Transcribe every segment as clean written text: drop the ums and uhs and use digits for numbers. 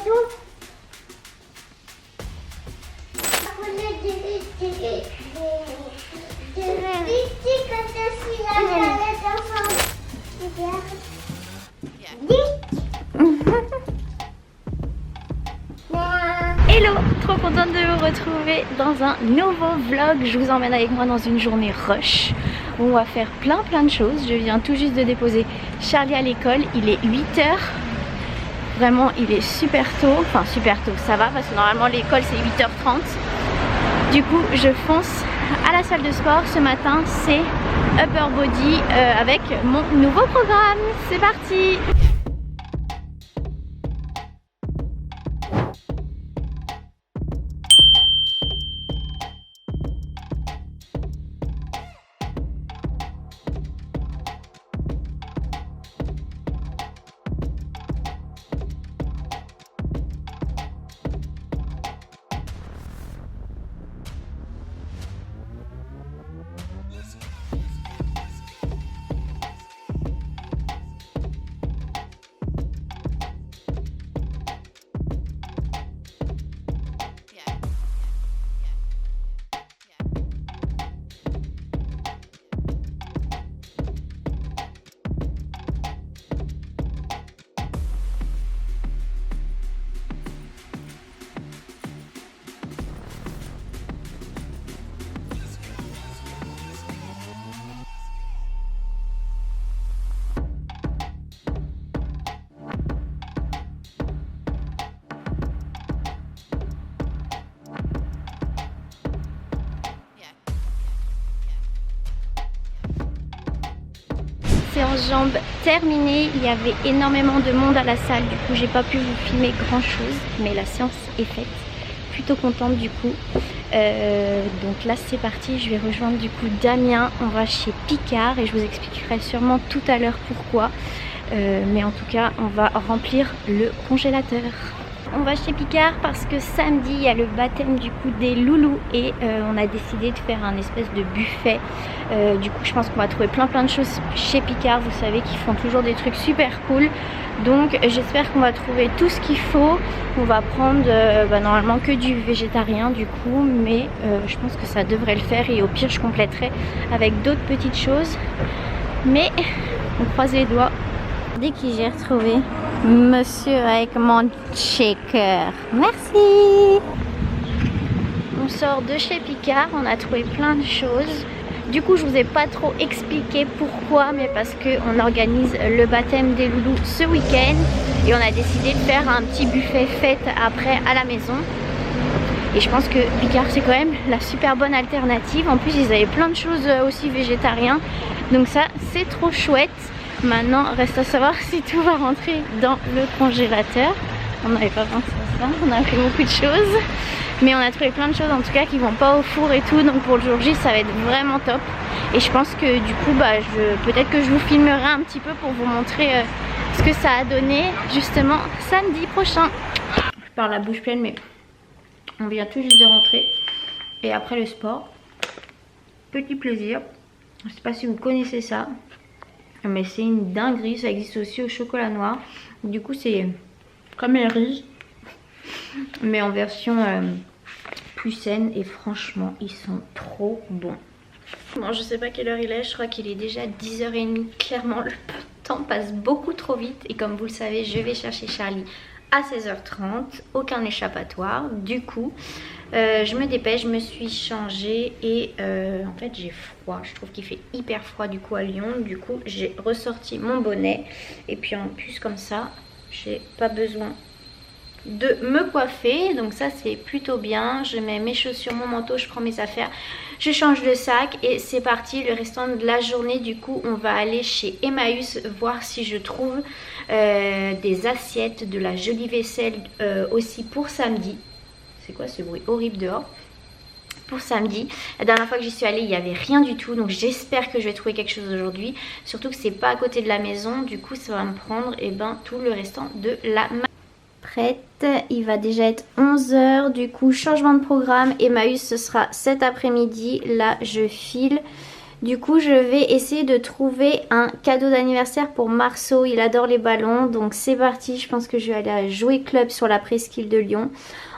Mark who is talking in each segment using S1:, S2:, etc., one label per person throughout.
S1: Hello, trop contente de vous retrouver dans un nouveau vlog. Je vous emmène avec moi dans une journée rush où on va faire plein de choses. Je viens tout juste de déposer Charlie à l'école, il est 8h. Vraiment il est super tôt, enfin super tôt, ça va parce que normalement l'école c'est 8h30. Du coup je fonce à la salle de sport. Ce matin c'est Upper Body avec mon nouveau programme. C'est parti! Séance jambes terminée, il y avait énormément de monde à la salle, du coup j'ai pas pu vous filmer grand chose, mais la séance est faite, plutôt contente du coup. Donc là c'est parti, je vais rejoindre du coup Damien, on va chez Picard et je vous expliquerai sûrement tout à l'heure pourquoi, mais en tout cas on va remplir le congélateur. On va chez Picard parce que samedi il y a le baptême du coup des loulous et on a décidé de faire un espèce de buffet. Du coup je pense qu'on va trouver plein de choses chez Picard. Vous savez qu'ils font toujours des trucs super cool. Donc j'espère qu'on va trouver tout ce qu'il faut. On va prendre normalement que du végétarien du coup, mais je pense que ça devrait le faire et au pire je compléterai avec d'autres petites choses. Mais on croise les doigts. Dès que j'ai retrouvé monsieur avec mon shaker. Merci. On sort de chez Picard, on a trouvé plein de choses. Du coup je vous ai pas trop expliqué pourquoi, mais parce qu'on organise le baptême des loulous ce week-end et on a décidé de faire un petit buffet fête après à la maison. Et je pense que Picard c'est quand même la super bonne alternative. En plus ils avaient plein de choses aussi végétariennes, donc ça c'est trop chouette. Maintenant, reste à savoir si tout va rentrer dans le congélateur. On n'avait pas pensé à ça, on a pris beaucoup de choses. Mais on a trouvé plein de choses en tout cas qui vont pas au four et tout. Donc pour le jour J, ça va être vraiment top. Et je pense que du coup, peut-être que je vous filmerai un petit peu pour vous montrer ce que ça a donné justement samedi prochain. Je parle la bouche pleine, mais on vient tout juste de rentrer. Et après le sport, petit plaisir. Je sais pas si vous connaissez ça, mais c'est une dinguerie, ça existe aussi au chocolat noir. Du coup c'est comme les riz, mais en version plus saine et franchement ils sont trop bons. Bon, je sais pas quelle heure il est, je crois qu'il est déjà 10h30. Clairement le temps passe beaucoup trop vite et comme vous le savez je vais chercher Charlie à 16h30, aucun échappatoire. Du coup je me dépêche, je me suis changée et en fait j'ai froid. Je trouve qu'il fait hyper froid du coup à Lyon. Du coup j'ai ressorti mon bonnet et puis en plus comme ça j'ai pas besoin de me coiffer, donc ça c'est plutôt bien. Je mets mes chaussures, mon manteau, je prends mes affaires, je change de sac et c'est parti. Le restant de la journée du coup on va aller chez Emmaüs voir si je trouve des assiettes, de la jolie vaisselle aussi pour samedi. C'est quoi ce bruit horrible dehors? Pour samedi. La dernière fois que j'y suis allée il n'y avait rien du tout, donc j'espère que je vais trouver quelque chose aujourd'hui, surtout que c'est pas à côté de la maison. Du coup ça va me prendre tout le restant de la prête. Il va déjà être 11h, du coup changement de programme. Emmaüs ce sera cet après-midi. Là je file Du coup je vais essayer de trouver un cadeau d'anniversaire pour Marceau, il adore les ballons, donc c'est parti. Je pense que je vais aller à Jouer Club sur la presqu'île de Lyon.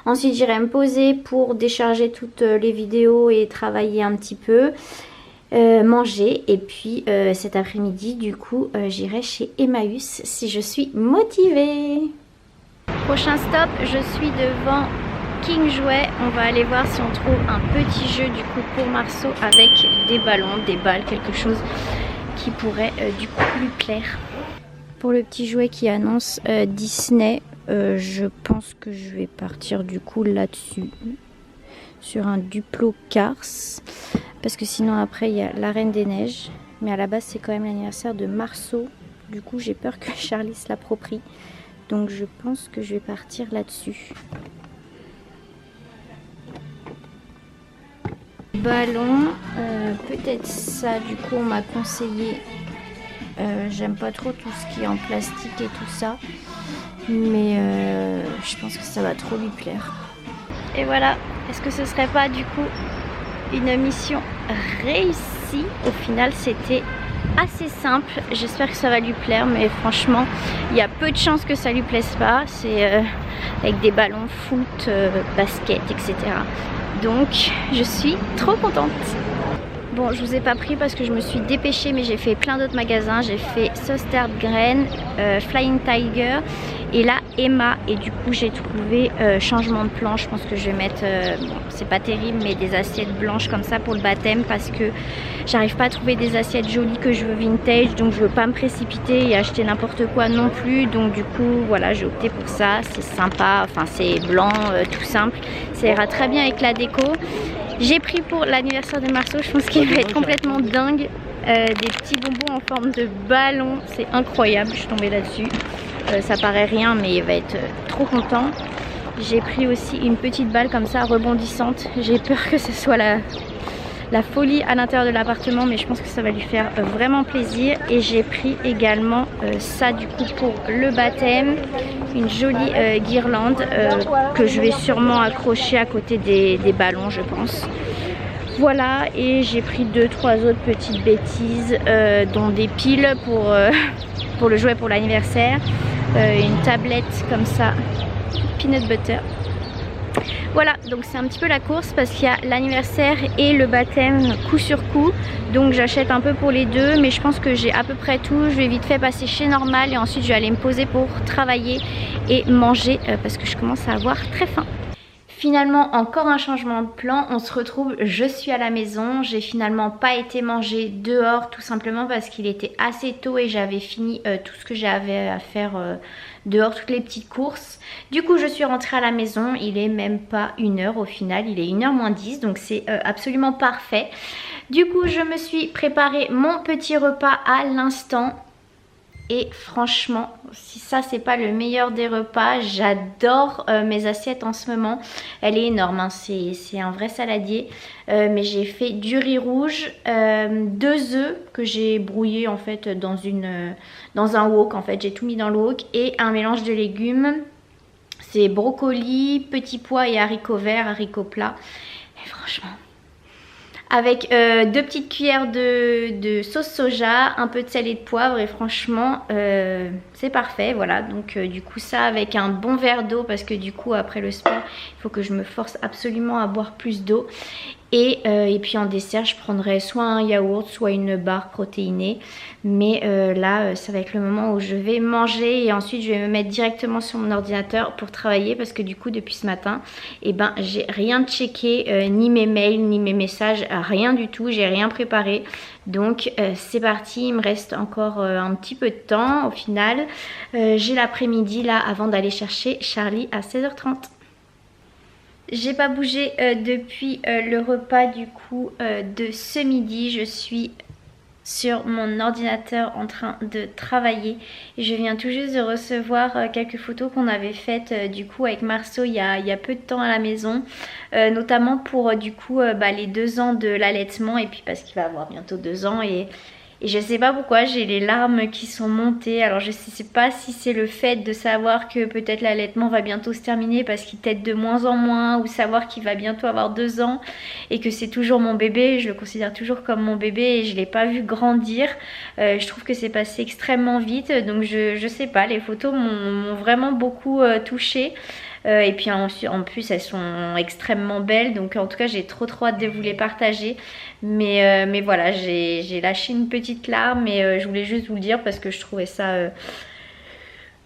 S1: Ensuite j'irai me poser pour décharger toutes les vidéos et travailler un petit peu. Manger et puis cet après-midi du coup j'irai chez Emmaüs si je suis motivée. Prochain stop, je suis devant King Jouet. On va aller voir si on trouve un petit jeu du coup pour Marceau avec des ballons, des balles, quelque chose qui pourrait du coup lui plaire. Pour le petit jouet qui annonce Disney, je pense que je vais partir du coup là-dessus, sur un Duplo Cars. Parce que sinon après il y a la Reine des Neiges. Mais à la base c'est quand même l'anniversaire de Marceau. Du coup j'ai peur que Charlie se l'approprie. Donc je pense que je vais partir là-dessus. Ballon. Peut-être ça du coup on m'a conseillé. J'aime pas trop tout ce qui est en plastique et tout ça. Mais je pense que ça va trop lui plaire. Et voilà. Est-ce que ce serait pas du coup une mission réussie? Au final c'était assez simple, j'espère que ça va lui plaire, mais franchement il y a peu de chances que ça lui plaise pas. C'est avec des ballons foot, basket, etc. Donc je suis trop contente. Bon, je vous ai pas pris parce que je me suis dépêchée, mais j'ai fait plein d'autres magasins. J'ai fait Söster Grain, Flying Tiger et là Emma. Et du coup j'ai trouvé changement de plan. Je pense que je vais mettre, bon, c'est pas terrible, mais des assiettes blanches comme ça pour le baptême, parce que j'arrive pas à trouver des assiettes jolies que je veux vintage. Donc je veux pas me précipiter et acheter n'importe quoi non plus. Donc du coup voilà, j'ai opté pour ça. C'est sympa, enfin c'est blanc, tout simple. Ça ira très bien avec la déco. J'ai pris pour l'anniversaire de Marceau, je pense qu'il va être complètement dingue. Des petits bonbons en forme de ballon, c'est incroyable, je suis tombée là-dessus. Ça paraît rien, mais il va être trop content. J'ai pris aussi une petite balle comme ça, rebondissante. J'ai peur que ce soit la folie à l'intérieur de l'appartement, mais je pense que ça va lui faire vraiment plaisir. Et j'ai pris également ça du coup pour le baptême, une jolie guirlande que je vais sûrement accrocher à côté des ballons, je pense. Voilà, et j'ai pris 2-3 autres petites bêtises, dont des piles pour le jouet pour l'anniversaire, une tablette comme ça, peanut butter. Voilà, donc c'est un petit peu la course parce qu'il y a l'anniversaire et le baptême coup sur coup. Donc j'achète un peu pour les deux, mais je pense que j'ai à peu près tout. Je vais vite fait passer chez Normal et ensuite je vais aller me poser pour travailler et manger parce que je commence à avoir très faim. Finalement encore un changement de plan, on se retrouve, je suis à la maison, j'ai finalement pas été manger dehors tout simplement parce qu'il était assez tôt et j'avais fini tout ce que j'avais à faire dehors, toutes les petites courses. Du coup je suis rentrée à la maison, il est même pas 1h au final, il est 1h moins 10, donc c'est absolument parfait. Du coup je me suis préparé mon petit repas à l'instant. Et franchement, si ça c'est pas le meilleur des repas, j'adore mes assiettes en ce moment. Elle est énorme, hein, c'est un vrai saladier. Mais j'ai fait du riz rouge, 2 œufs que j'ai brouillés en fait dans un wok. En fait, j'ai tout mis dans le wok et un mélange de légumes. C'est brocoli, petits pois et haricots verts, haricots plats. Et franchement, avec 2 petites cuillères de sauce soja, un peu de sel et de poivre et franchement c'est parfait. Voilà, donc du coup ça avec un bon verre d'eau parce que du coup après le sport il faut que je me force absolument à boire plus d'eau. Et puis en dessert je prendrai soit un yaourt soit une barre protéinée. Mais là ça va être le moment où je vais manger et ensuite je vais me mettre directement sur mon ordinateur pour travailler. Parce que du coup depuis ce matin j'ai rien checké, ni mes mails ni mes messages, rien du tout, j'ai rien préparé. Donc c'est parti, il me reste encore un petit peu de temps au final. J'ai l'après-midi là avant d'aller chercher Charlie à 16h30. J'ai pas bougé depuis le repas du coup de ce midi. Je suis sur mon ordinateur en train de travailler et je viens tout juste de recevoir quelques photos qu'on avait faites du coup avec Marceau il y a peu de temps à la maison, notamment pour du coup les 2 ans de l'allaitement et puis parce qu'il va avoir bientôt 2 ans et Et je sais pas pourquoi j'ai les larmes qui sont montées. Alors je sais pas si c'est le fait de savoir que peut-être l'allaitement va bientôt se terminer parce qu'il tète de moins en moins, ou savoir qu'il va bientôt avoir 2 ans et que c'est toujours mon bébé. Je le considère toujours comme mon bébé et je l'ai pas vu grandir. Je trouve que c'est passé extrêmement vite, donc je sais pas, les photos m'ont vraiment beaucoup touchée. Et puis en plus elles sont extrêmement belles, donc en tout cas j'ai trop hâte de vous les partager. Mais voilà, j'ai lâché une petite larme et je voulais juste vous le dire parce que je trouvais ça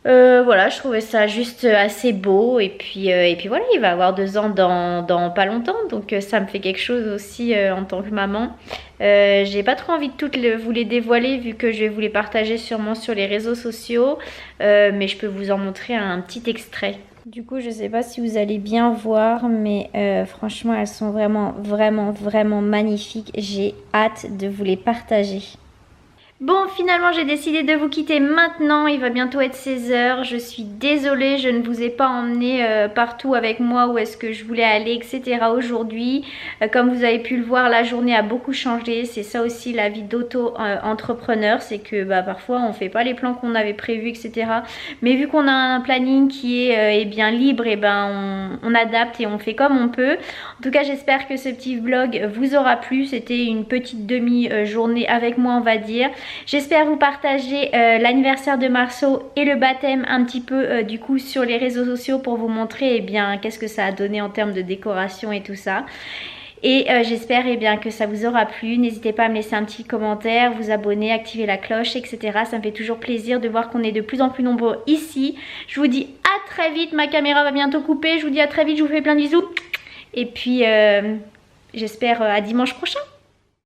S1: voilà, je trouvais ça juste assez beau. Et puis voilà, il va avoir 2 ans dans pas longtemps, donc ça me fait quelque chose aussi en tant que maman. J'ai pas trop envie de toutes vous les dévoiler vu que je vais vous les partager sûrement sur les réseaux sociaux, mais je peux vous en montrer un petit extrait. Du coup, je sais pas si vous allez bien voir, mais franchement, elles sont vraiment magnifiques. J'ai hâte de vous les partager. Bon, finalement j'ai décidé de vous quitter maintenant, il va bientôt être 16 h. Je suis désolée, je ne vous ai pas emmené partout avec moi où est-ce que je voulais aller, etc. aujourd'hui. Comme vous avez pu le voir, la journée a beaucoup changé. C'est ça aussi la vie d'auto-entrepreneur, c'est que parfois on ne fait pas les plans qu'on avait prévus, etc. Mais vu qu'on a un planning qui est bien libre, et on adapte et on fait comme on peut. En tout cas, j'espère que ce petit vlog vous aura plu. C'était une petite demi-journée avec moi, on va dire. J'espère vous partager l'anniversaire de Marceau et le baptême un petit peu du coup sur les réseaux sociaux pour vous montrer qu'est-ce que ça a donné en termes de décoration et tout ça. Et j'espère que ça vous aura plu. N'hésitez pas à me laisser un petit commentaire, vous abonner, activer la cloche, etc. Ça me fait toujours plaisir de voir qu'on est de plus en plus nombreux ici. Je vous dis à très vite, ma caméra va bientôt couper. Je vous dis à très vite, je vous fais plein de bisous. Et puis j'espère à dimanche prochain.